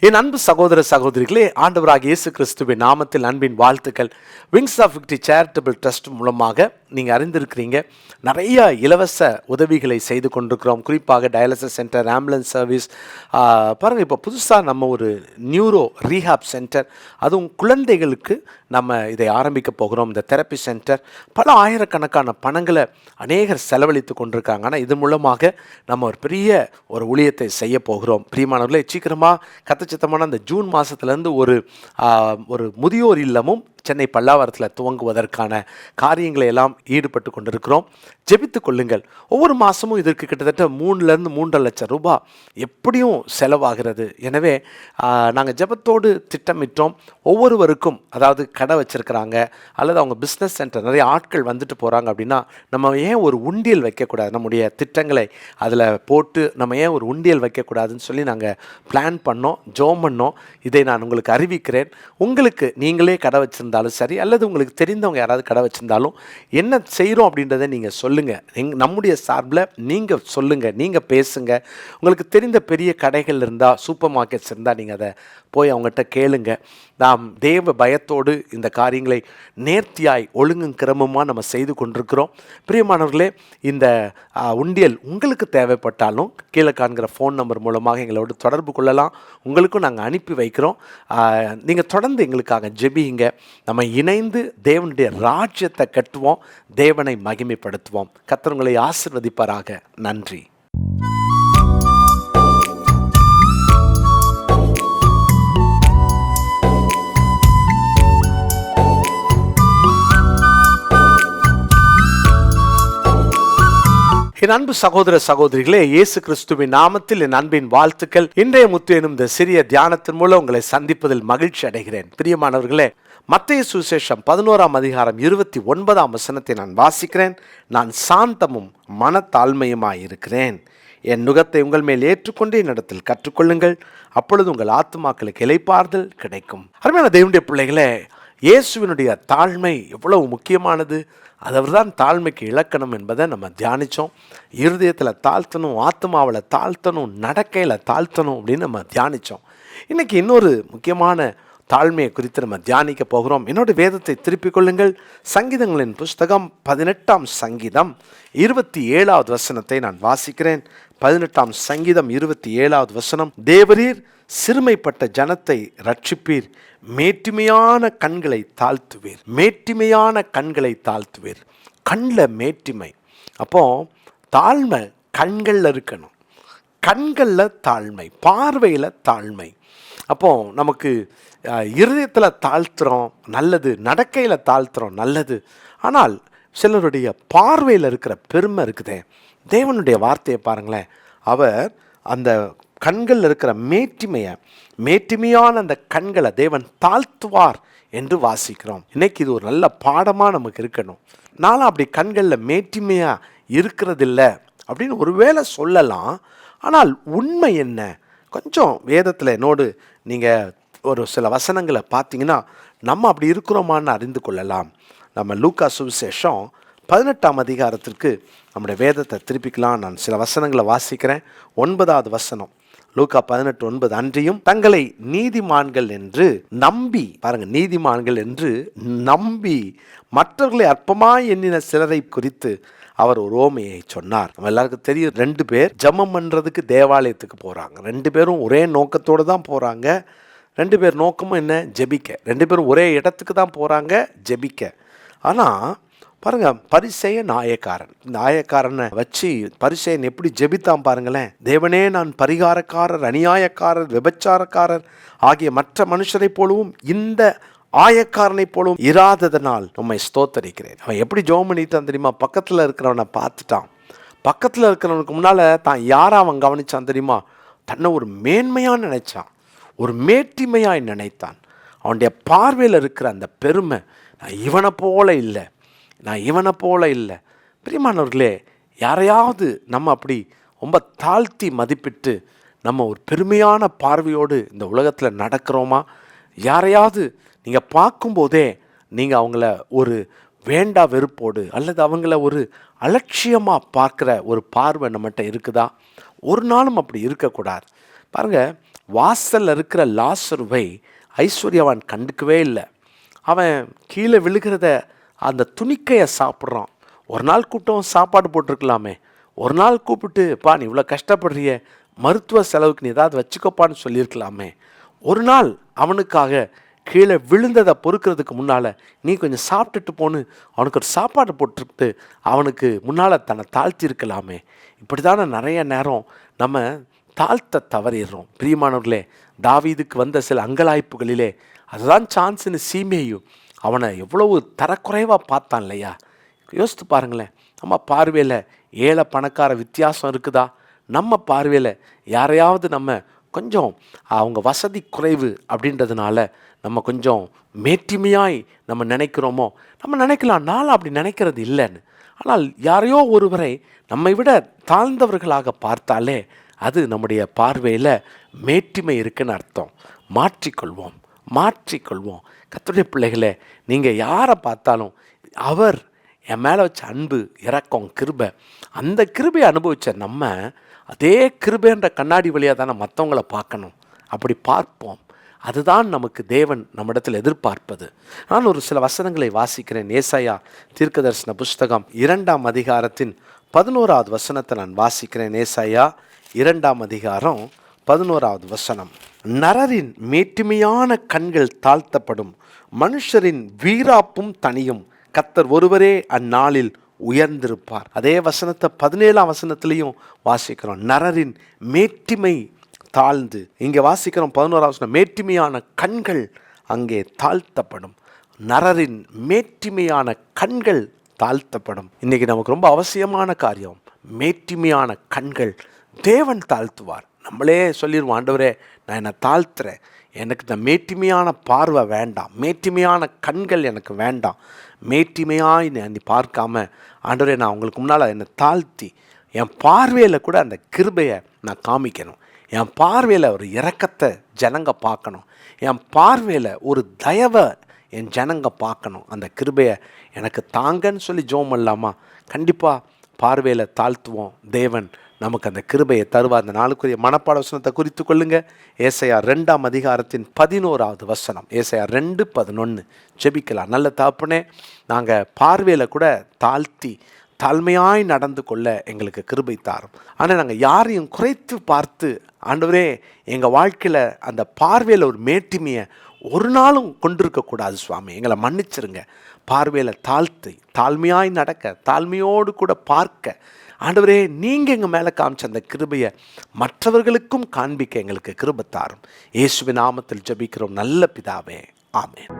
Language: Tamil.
என் அன்பு சகோதர சகோதரிகளே, ஆண்டவராகிய இயேசு கிறிஸ்துவின் நாமத்தில் அன்பின் வாழ்த்துக்கள். Wings of victory charitable trust மூலமாக நீங்கள் அறிந்திருக்கிறீங்க, நிறைய இலவச உதவிகளை செய்து கொண்டிருக்கிறோம். குறிப்பாக டயாலிசிஸ் சென்டர், ஆம்புலன்ஸ் சர்வீஸ். பாருங்கள், இப்போ புதுசாக நம்ம ஒரு நியூரோ ரீஹாப் சென்டர், அதுவும் குழந்தைகளுக்கு நம்ம இதை ஆரம்பிக்க போகிறோம். இந்த தெரப்பி சென்டர் பல ஆயிரக்கணக்கான பணங்களை அநேகர் செலவழித்து கொண்டிருக்காங்க. ஆனால் இது மூலமாக நம்ம ஒரு பெரிய ஒரு ஊழியத்தை செய்ய போகிறோம். பிரியமானவர்களே, சீக்கிரமாக கத்தச்சித்தமான அந்த ஜூன் மாதத்துலேருந்து ஒரு முதியோர் இல்லமும் சென்னை பல்லாவரத்தில் துவங்குவதற்கான காரியங்களை எல்லாம் ஈடுபட்டு கொண்டிருக்கிறோம். ஜெபித்து கொள்ளுங்கள். ஒவ்வொரு மாதமும் இதற்கு கிட்டத்தட்ட 3 to 3.5 லட்சம் ரூபாய் எப்படியும் செலவாகிறது. எனவே நாங்கள் ஜெபத்தோடு திட்டமிட்டோம். ஒவ்வொருவருக்கும், அதாவது கடை வச்சுருக்கிறாங்க அல்லது அவங்க பிஸ்னஸ் சென்டர் நிறைய ஆட்கள் வந்துட்டு போகிறாங்க அப்படின்னா, நம்ம ஏன் ஒரு உண்டியல் வைக்கக்கூடாது? நம்முடைய திட்டங்களை அதில் போட்டு நம்ம ஏன் ஒரு உண்டியல் வைக்கக்கூடாதுன்னு சொல்லி நாங்கள் பிளான் பண்ணோம், ஜெபம் பண்ணோம். இதை நான் உங்களுக்கு அறிவிக்கிறேன். உங்களுக்கு நீங்களே கடை வச்சுருந்தாலும் சரி, அல்லது உங்களுக்கு தெரிந்தவங்க யாராவது கடை வச்சுருந்தாலும் என்ன செய்கிறோம் அப்படின்றத நீங்கள் சொல்லுங்கள். நம்முடைய சார்பில் நீங்கள் சொல்லுங்கள், நீங்கள் பேசுங்க. உங்களுக்கு தெரிந்த பெரிய கடைகள் இருந்தால், சூப்பர் மார்க்கெட்ஸ் இருந்தால் நீங்கள் அதை போய் அவங்ககிட்ட கேளுங்க. நாம் தேவ பயத்தோடு இந்த காரியங்களை நேர்த்தியாய் ஒழுங்கும் கிரமமாக நம்ம செய்து கொண்டிருக்கிறோம். பிரியமானவர்களே, இந்த உண்டியல் உங்களுக்கு தேவைப்பட்டாலும் கீழே காண்கிற ஃபோன் நம்பர் மூலமாக எங்களோடு தொடர்பு கொள்ளலாம். உங்களுக்கும் நாங்கள் அனுப்பி வைக்கிறோம். நீங்கள் தொடர்ந்து எங்களுக்காக ஜெபியுங்க. நம்ம இணைந்து தேவனுடைய ராஜ்யத்தை கட்டுவோம், தேவனை மகிமைப்படுத்துவோம். கர்த்தர் உங்களை ஆசீர்வதிப்பாராக. நன்றி. என் அன்பு சகோதர சகோதரிகளே, இயேசு கிறிஸ்துவின் நாமத்தில் என் அன்பின் வாழ்த்துக்கள். இன்றைய முத்து எனும் இந்த சிறிய தியானத்தின் மூலம் உங்களை சந்திப்பதில் மகிழ்ச்சி அடைகிறேன். பிரியமானவர்களே, மத்தேயு சுவிசேஷம் 11ஆம் அதிகாரம் 29ஆம் வசனத்தை நான் வாசிக்கிறேன். நான் சாந்தமும் மனத்தாழ்மையுமாயிருக்கிறேன். என் நுகத்தை உங்கள் மேல் ஏற்றுக்கொண்டு என்னிடத்தில் கற்றுக்கொள்ளுங்கள், அப்பொழுது உங்கள் ஆத்துமாக்களுக்கு இளைப்பாறுதல் கிடைக்கும். அருமையான தேவனுடைய பிள்ளைகளே, இயேசுவினுடைய தாழ்மை எவ்வளவு முக்கியமானது. அதுதான் தாழ்மைக்கு இலக்கணம் என்பதை நம்ம தியானித்தோம். இருதயத்தில் தாழ்த்தணும், ஆத்மாவில் தாழ்த்தணும், நடக்கையில் தாழ்த்தணும் அப்படின்னு நம்ம தியானித்தோம். இன்றைக்கி இன்னொரு முக்கியமான தாழ்மையை குறித்து நம்ம தியானிக்க போகிறோம். என்னோட வேதத்தை திருப்பிக் கொள்ளுங்கள். சங்கீதங்களின் புஸ்தகம் 18ஆம் சங்கீதம் 27வது வசனத்தை நான் வாசிக்கிறேன். 18ஆம் சங்கீதம் 27வது வசனம். தேவரீர் சிறுமைப்பட்ட ஜனத்தை ரட்சிப்பீர், மேட்டிமையான கண்களை தாழ்த்துவீர். மேட்டிமையான கண்களை தாழ்த்துவீர். கண்ணில் மேட்டிமை. அப்போ தாழ்மை கண்களில் இருக்கணும். கண்களில் தாழ்மை, பார்வையில் தாழ்மை. அப்போ நமக்கு இருதயத்தில் தாழ்த்துறோம் நல்லது, நடக்கையில் தாழ்த்துறோம் நல்லது. ஆனால் சிலருடைய பார்வையில் இருக்கிற பெருமை இருக்குதே. தேவனுடைய வார்த்தையை பாருங்களேன். அவர் அந்த கண்களில் இருக்கிற மேட்டிமையான அந்த கண்களை தேவன் தாழ்த்துவார் என்று வாசிக்கிறோம். இன்னைக்கு இது ஒரு நல்ல பாடமாக நமக்கு இருக்கணும். நானும் அப்படி கண்களில் மேட்டிமையாக இருக்கிறதில்ல அப்படின்னு ஒருவேளை சொல்லலாம். ஆனால் உண்மை என்ன? கொஞ்சம் வேதத்தில் என்னோடு நீங்கள் ஒரு சில வசனங்களை பார்த்தீங்கன்னா நம்ம அப்படி இருக்கிறோமான்னு அறிந்து கொள்ளலாம். நம்ம லூக்கா சுவிசேஷம் 18ஆம் அதிகாரத்திற்கு நம்முடைய வேதத்தை திருப்பிக்கலாம். நான் சில வசனங்களை வாசிக்கிறேன். 9வது வசனம், லூக்கா 18:9. அன்றியும் தங்களை நீதிமான்கள் என்று நம்பி, பாருங்க, நீதிமான்கள் என்று நம்பி மற்றவர்களை அற்பமாய் எண்ணின சிலரை குறித்து அவர் ஒரு ஓமையை சொன்னார். நம்ம எல்லாருக்கும் தெரியும், 2 பேர் ஜெபம் பண்ணுறதுக்கு தேவாலயத்துக்கு போகிறாங்க. 2 பேரும் ஒரே நோக்கத்தோடு தான் போகிறாங்க. 2 பேர் நோக்கமும் என்ன? ஜெபிக்க. 2 பேரும் ஒரே இடத்துக்கு தான் போகிறாங்க, ஜெபிக்க. ஆனால் பாருங்கள், பரிசேய நாயக்காரனை வச்சு பரிசேயன் எப்படி ஜெபித்தான் பாருங்களேன். தேவனே, நான் பரிகாரக்காரர், அநியாயக்காரர், விபச்சாரக்காரர் ஆகிய மற்ற மனுஷரை போலவும் இந்த ஆயக்காரனை போலவும் இராததனால் உம்மை ஸ்தோத்தரிக்கிறேன். அவன் எப்படி ஜெபம் பண்ணிட்டான் தெரியுமா? பக்கத்தில் இருக்கிறவனை பார்த்துட்டான். பக்கத்தில் இருக்கிறவனுக்கு முன்னால் தான் யாரை அவன் கவனிச்சான் தெரியுமா? தன்னை ஒரு மேன்மையாக நினைச்சான், ஒரு மேட்டிமையாய் நினைத்தான். அவனுடைய பார்வையில் இருக்கிற அந்த பெருமை, நான் இவனை போல இல்லை. பிரியமானவர்களே, யாரையாவது நம்ம அப்படி ரொம்ப தாழ்த்தி மதிப்பிட்டு நம்ம ஒரு பெருமையான பார்வையோடு இந்த உலகத்தில் நடக்கிறோமா? யாரையாவது நீங்கள் பார்க்கும்போதே நீங்கள் அவங்கள ஒரு வேண்டா வெறுப்போடு அல்லது அவங்கள ஒரு அலட்சியமாக பார்க்குற ஒரு பார்வை நம்மகிட்ட இருக்குதா? ஒரு நாளும் அப்படி இருக்கக்கூடாது. பாருங்கள், வாசல்ல இருக்கிற லாசருவை ஐஸ்வர்யவான் கண்டுக்கவே இல்லை. அவன் கீழே விழுகிறத அந்த துணிக்கையை சாப்பிட்றான். ஒரு நாள் கூப்பிட்டவன் சாப்பாடு போட்டிருக்கலாமே, ஒரு நாள் கூப்பிட்டு நீ இவ்வளோ கஷ்டப்படுறிய, மருத்துவ செலவுக்கு நீ ஏதாவது வச்சுக்கோப்பான்னு சொல்லியிருக்கலாமே. ஒரு நாள் அவனுக்காக கீழே விழுந்ததை பொறுக்கிறதுக்கு முன்னால் நீ கொஞ்சம் சாப்பிட்டுட்டு போன்னு அவனுக்கு ஒரு சாப்பாடு போட்டுட்டு அவனுக்கு முன்னால் தன்னை தாழ்த்தியிருக்கலாமே. இப்படி தானே நிறைய நேரம் நம்ம தாழ்த்த தவறிடுறோம். பிரியமானவர்களே, தாவீதுக்கு வந்த சில அங்கலாய்ப்புகளிலே அதுதான் சான்ஸ்னு சீமேயும் அவனை எவ்வளவு தரக்குறைவாக பார்த்தான் இல்லையா? யோசித்து பாருங்களேன். நம்ம பார்வையில் ஏழை பணக்கார வித்தியாசம் இருக்குதா? நம்ம பார்வையில் யாரையாவது நம்ம கொஞ்சம் அவங்க வசதி குறைவு அப்படின்றதுனால நம்ம கொஞ்சம் மேட்டிமையாய் நம்ம நினைக்கிறோமோ? நம்ம நினைக்கலாம், நானும் அப்படி நினைக்கிறது இல்லைன்னு. ஆனால் யாரையோ ஒருவரை நம்மை விட தாழ்ந்தவர்களாக பார்த்தாலே அது நம்முடைய பார்வையில் மேட்டிமை இருக்குன்னு அர்த்தம். மாற்றிக்கொள்வோம். கர்த்தருடைய பிள்ளைகளே, நீங்கள் யாரை பார்த்தாலும் அவர் என் மேலே வச்ச அன்பு, இரக்கம், கிருபை, அந்த கிருபையை அனுபவித்த நம்ம அதே கிருபைன்ற கண்ணாடி வழியாக தானே மற்றவங்கள பார்க்கணும். அப்படி பார்ப்போம். அதுதான் நமக்கு தேவன் நம்மிடத்தில் எதிர்பார்ப்பது. நான் ஒரு சில வசனங்களை வாசிக்கிறேன். ஏசாயா தீர்க்கதரிசன புஸ்தகம் 2ஆம் அதிகாரத்தின் 11வது வசனத்தை நான் வாசிக்கிறேன். ஏசாயா 2ஆம் அதிகாரம் 11வது வசனம். நரரின் மேட்டிமையான கண்கள் தாழ்த்தப்படும், மனுஷரின் வீராப்பும் தனியும், கர்த்தர் ஒருவரே அந்நாளில் உயர்ந்திருப்பார். அதே வசனத்தை 17ஆம் வசனத்திலையும் வாசிக்கிறோம். நரரின் மேட்டிமை தாழ்ந்து. இங்கே வாசிக்கிறோம் 11ஆம் வசனம், மேட்டிமையான கண்கள் அங்கே தாழ்த்தப்படும். நரரின் மேட்டிமையான கண்கள் தாழ்த்தப்படும். இன்னைக்கு நமக்கு ரொம்ப அவசியமான காரியம், மேட்டிமையான கண்கள் தேவன் தாழ்த்துவார். நம்மளே சொல்லிடுவோம், ஆண்டவரே நான் என்னை தாழ்த்துறேன், எனக்கு இந்த மேட்டிமையான பார்வை வேண்டாம், மேட்டிமையான கண்கள் எனக்கு வேண்டாம், மேட்டிமையாய் நீ பார்க்காம ஆண்டவரே நான் உங்களுக்கு முன்னால் என்னை தாழ்த்தி என் பார்வையில் கூட அந்த கிருபையை நான் காமிக்கணும், என் பார்வையில் ஒரு இரக்கத்தை ஜனங்க பார்க்கணும், என் பார்வையில் ஒரு தயவை என் ஜனங்க பார்க்கணும், அந்த கிருபையை எனக்கு தாங்கன்னு சொல்லி ஜெபம் பண்ணலாமா? கண்டிப்பாக பார்வையில் தாழ்த்துவோம். தேவன் நமக்கு அந்த கிருபையை தருவார். அந்த நாளுக்குரிய மனப்பாட வசனத்தை குறித்து கொள்ளுங்க. ஏசாயா 2ஆம் அதிகாரத்தின் 11வது வசனம். ஏசாயா 2:11. ஜெபிக்கலாம். நல்ல தகப்பனே, நாங்கள் பார்வையில் கூட தாழ்த்தி தாழ்மையாய் நடந்து கொள்ள எங்களுக்கு கிருபை தாரும். ஆனால் நாங்கள் யாரையும் குறைத்து பார்த்து ஆண்டவரே எங்கள் வாழ்க்கையில் அந்த பார்வையில் ஒரு மேட்டிமையை ஒரு நாளும் கொண்டிருக்கக்கூடாது சுவாமி, எங்களை மன்னிச்சிருங்க. பார்வையில் தாழ்த்தி தாழ்மையாய் நடக்க, தாழ்மையோடு கூட பார்க்க ஆண்டவரே நீங்கள் எங்கள் மேலே காமிச்ச அந்த கிருபையை மற்றவர்களுக்கும் காண்பிக்க எங்களுக்கு கிருபை தாரும். இயேசுவின் நாமத்தில் ஜெபிக்கிறோம் நல்ல பிதாவே, ஆமென்.